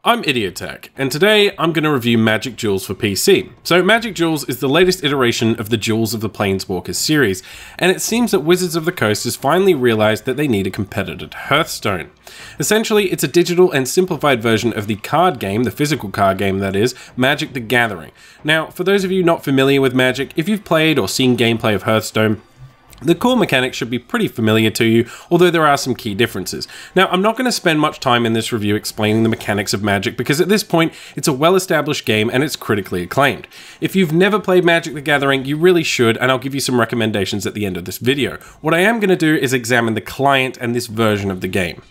I'm Idiotech, and today I'm going to review Magic Duels for PC. So Magic Duels is the latest iteration of the Duels of the Planeswalkers series, and it seems that Wizards of the Coast has finally realised that they need a competitor to Hearthstone. Essentially, it's a digital and simplified version of the card game, the physical card game that is, Magic the Gathering. Now, for those of you not familiar with Magic, if you've played or seen gameplay of Hearthstone, the core mechanics should be pretty familiar to you, although there are some key differences. Now, I'm not going to spend much time in this review explaining the mechanics of Magic because at this point, it's a well-established game and it's critically acclaimed. If you've never played Magic the Gathering, you really should, and I'll give you some recommendations at the end of this video. What I am going to do is examine the client and this version of the game.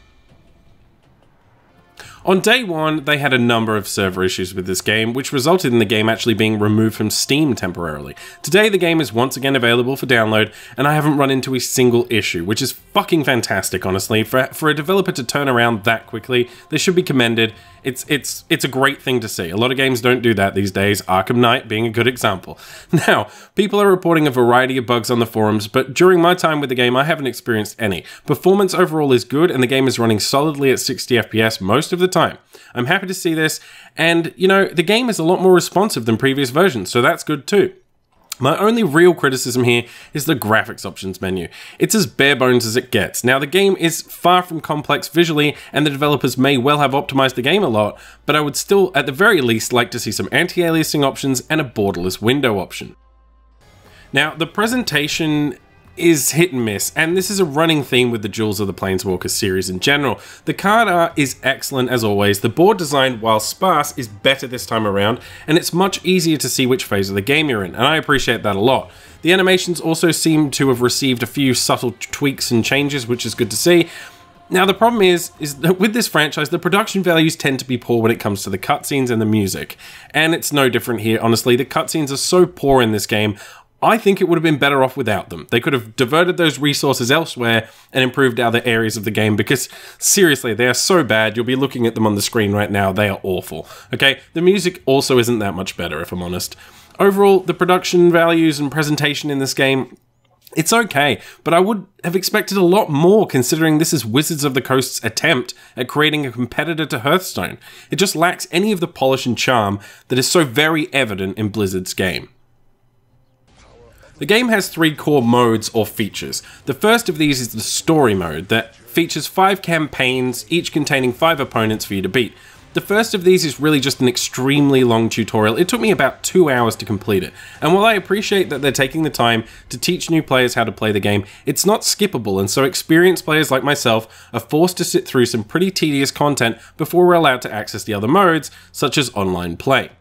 On day one, they had a number of server issues with this game, which resulted in the game actually being removed from Steam temporarily. Today, the game is once again available for download, and I haven't run into a single issue, which is fucking fantastic, honestly. For a developer to turn around that quickly, they should be commended. It's a great thing to see. A lot of games don't do that these days, Arkham Knight being a good example. Now, people are reporting a variety of bugs on the forums, but during my time with the game, I haven't experienced any. Performance overall is good, and the game is running solidly at 60 FPS most of the time. I'm happy to see this, and, you know, the game is a lot more responsive than previous versions, so that's good too. My only real criticism here is the graphics options menu. It's as bare bones as it gets. Now, the game is far from complex visually, and the developers may well have optimized the game a lot, but I would still, at the very least, like to see some anti-aliasing options and a borderless window option. Now, the presentation is hit and miss, and this is a running theme with the Duels of the Planeswalkers series in general. The card art is excellent as always, the board design, while sparse, is better this time around, and it's much easier to see which phase of the game you're in, and I appreciate that a lot. The animations also seem to have received a few subtle tweaks and changes, which is good to see. Now, the problem is that with this franchise, the production values tend to be poor when it comes to the cutscenes and the music, and it's no different here, honestly. The cutscenes are so poor in this game, I think it would have been better off without them. They could have diverted those resources elsewhere and improved other areas of the game because, seriously, they are so bad. You'll be looking at them on the screen right now. They are awful. Okay, the music also isn't that much better, if I'm honest. Overall, the production values and presentation in this game, it's okay, but I would have expected a lot more considering this is Wizards of the Coast's attempt at creating a competitor to Hearthstone. It just lacks any of the polish and charm that is so very evident in Blizzard's game. The game has three core modes or features. The first of these is the story mode that features 5 campaigns, each containing 5 opponents for you to beat. The first of these is really just an extremely long tutorial. It took me about 2 hours to complete it. And while I appreciate that they're taking the time to teach new players how to play the game, it's not skippable, and so experienced players like myself are forced to sit through some pretty tedious content before we're allowed to access the other modes, such as online play.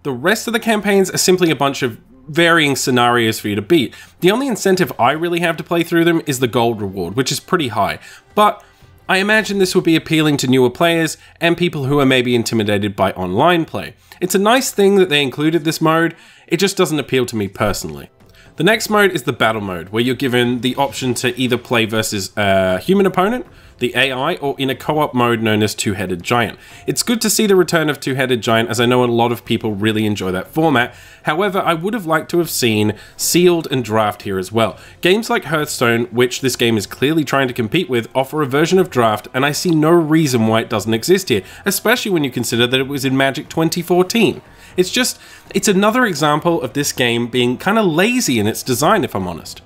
The rest of the campaigns are simply a bunch of varying scenarios for you to beat. The only incentive I really have to play through them is the gold reward, which is pretty high, but I imagine this would be appealing to newer players and people who are maybe intimidated by online play. It's a nice thing that they included this mode, it just doesn't appeal to me personally. The next mode is the battle mode, where you're given the option to either play versus a human opponent, the AI, or in a co-op mode known as Two-Headed Giant. It's good to see the return of Two-Headed Giant, as I know a lot of people really enjoy that format. However, I would have liked to have seen Sealed and Draft here as well. Games like Hearthstone, which this game is clearly trying to compete with, offer a version of Draft, and I see no reason why it doesn't exist here, especially when you consider that it was in Magic 2014. It's another example of this game being kind of lazy in its design, if I'm honest.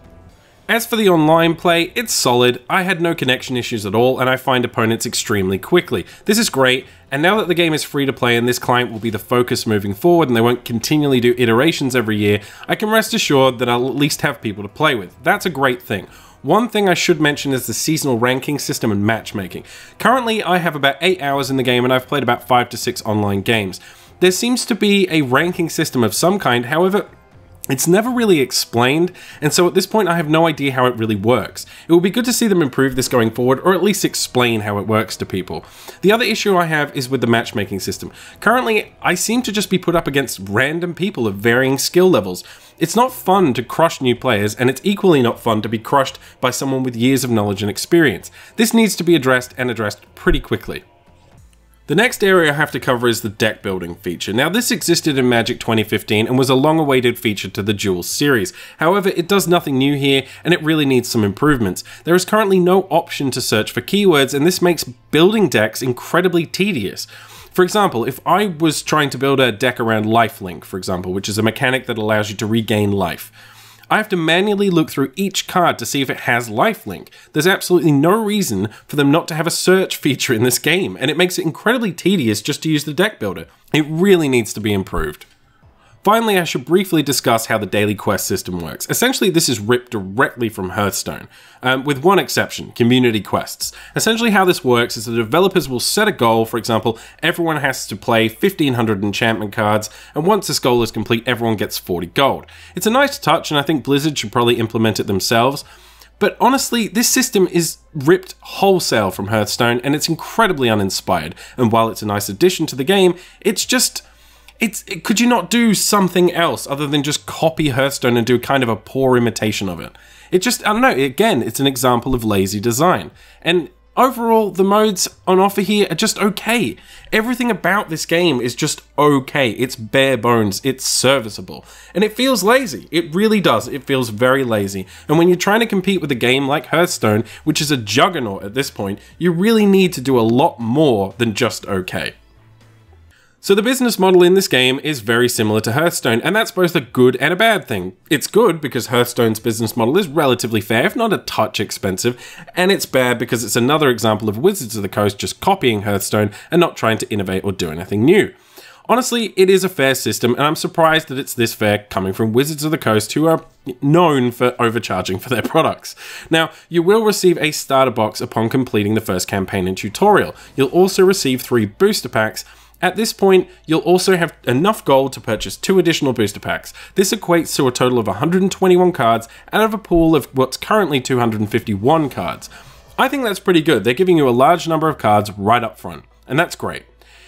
As for the online play, it's solid. I had no connection issues at all, and I find opponents extremely quickly. This is great, and now that the game is free to play and this client will be the focus moving forward and they won't continually do iterations every year, I can rest assured that I'll at least have people to play with. That's a great thing. One thing I should mention is the seasonal ranking system and matchmaking. Currently, I have about 8 hours in the game and I've played about 5 to 6 online games. There seems to be a ranking system of some kind, however, it's never really explained, and so at this point I have no idea how it really works. It would be good to see them improve this going forward, or at least explain how it works to people. The other issue I have is with the matchmaking system. Currently, I seem to just be put up against random people of varying skill levels. It's not fun to crush new players, and it's equally not fun to be crushed by someone with years of knowledge and experience. This needs to be addressed, and addressed pretty quickly. The next area I have to cover is the deck building feature. Now, this existed in Magic 2015 and was a long-awaited feature to the Duels series. However, it does nothing new here, and it really needs some improvements. There is currently no option to search for keywords, and this makes building decks incredibly tedious. For example, if I was trying to build a deck around lifelink, for example, which is a mechanic that allows you to regain life, I have to manually look through each card to see if it has lifelink. There's absolutely no reason for them not to have a search feature in this game, and it makes it incredibly tedious just to use the deck builder. It really needs to be improved. Finally, I should briefly discuss how the daily quest system works. Essentially, this is ripped directly from Hearthstone, with one exception, community quests. Essentially how this works is the developers will set a goal. For example, everyone has to play 1500 enchantment cards, and once this goal is complete, everyone gets 40 gold. It's a nice touch, and I think Blizzard should probably implement it themselves. But honestly, this system is ripped wholesale from Hearthstone, and it's incredibly uninspired. And while it's a nice addition to the game, it's just... could you not do something else other than just copy Hearthstone and do kind of a poor imitation of it? It just, I don't know, again, it's an example of lazy design. And overall, the modes on offer here are just okay. Everything about this game is just okay. It's bare bones, it's serviceable. And it feels lazy. It really does. It feels very lazy. And when you're trying to compete with a game like Hearthstone, which is a juggernaut at this point, you really need to do a lot more than just okay. So the business model in this game is very similar to Hearthstone, and that's both a good and a bad thing. It's good because Hearthstone's business model is relatively fair, if not a touch expensive, and it's bad because it's another example of Wizards of the Coast just copying Hearthstone and not trying to innovate or do anything new. Honestly, it is a fair system, and I'm surprised that it's this fair coming from Wizards of the Coast, who are known for overcharging for their products. Now, you will receive a starter box upon completing the first campaign and tutorial. You'll also receive 3 booster packs. At this point, you'll also have enough gold to purchase 2 additional booster packs. This equates to a total of 121 cards out of a pool of what's currently 251 cards. I think that's pretty good. They're giving you a large number of cards right up front, and that's great.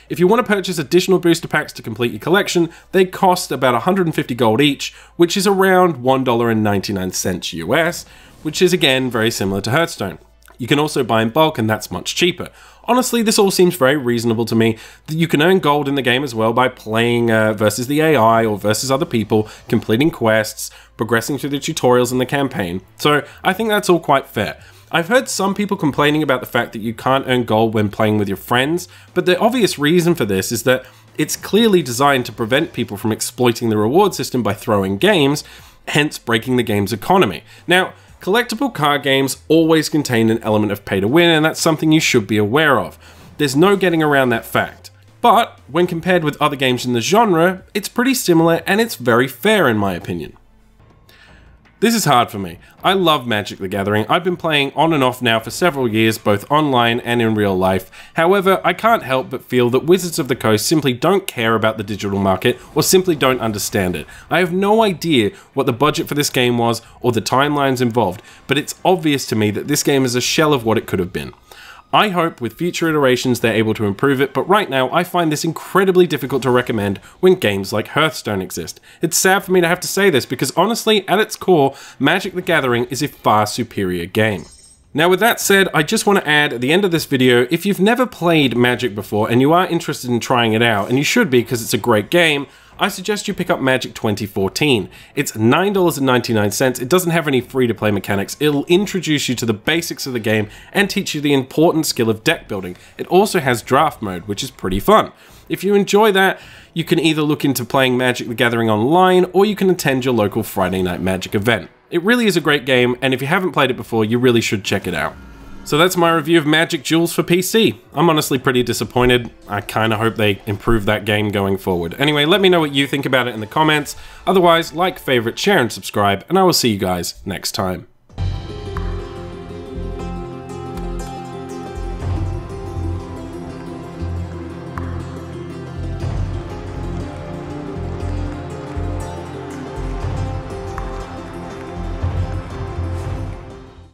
If you want to purchase additional booster packs to complete your collection, they cost about 150 gold each, which is around $1.99 US, which is again very similar to Hearthstone. You can also buy in bulk, and that's much cheaper. Honestly, this all seems very reasonable to me. You can earn gold in the game as well by playing versus the AI or versus other people, completing quests, progressing through the tutorials in the campaign. So I think that's all quite fair. I've heard some people complaining about the fact that you can't earn gold when playing with your friends, but the obvious reason for this is that it's clearly designed to prevent people from exploiting the reward system by throwing games, hence breaking the game's economy. Now, collectible card games always contain an element of pay to win, and that's something you should be aware of. There's no getting around that fact. But when compared with other games in the genre, it's pretty similar and it's very fair in my opinion. This is hard for me. I love Magic the Gathering. I've been playing on and off now for several years, both online and in real life. However, I can't help but feel that Wizards of the Coast simply don't care about the digital market or simply don't understand it. I have no idea what the budget for this game was or the timelines involved, but it's obvious to me that this game is a shell of what it could have been. I hope with future iterations they're able to improve it, but right now I find this incredibly difficult to recommend when games like Hearthstone exist. It's sad for me to have to say this because honestly, at its core, Magic the Gathering is a far superior game. Now with that said, I just want to add at the end of this video, if you've never played Magic before and you are interested in trying it out, and you should be because it's a great game, I suggest you pick up Magic 2014. It's $9.99, it doesn't have any free-to-play mechanics, it'll introduce you to the basics of the game and teach you the important skill of deck building. It also has draft mode, which is pretty fun. If you enjoy that, you can either look into playing Magic the Gathering online, or you can attend your local Friday Night Magic event. It really is a great game, and if you haven't played it before, you really should check it out. So that's my review of Magic Duels for PC. I'm honestly pretty disappointed. I kind of hope they improve that game going forward. Anyway, let me know what you think about it in the comments. Otherwise, like, favorite, share, and subscribe, and I will see you guys next time.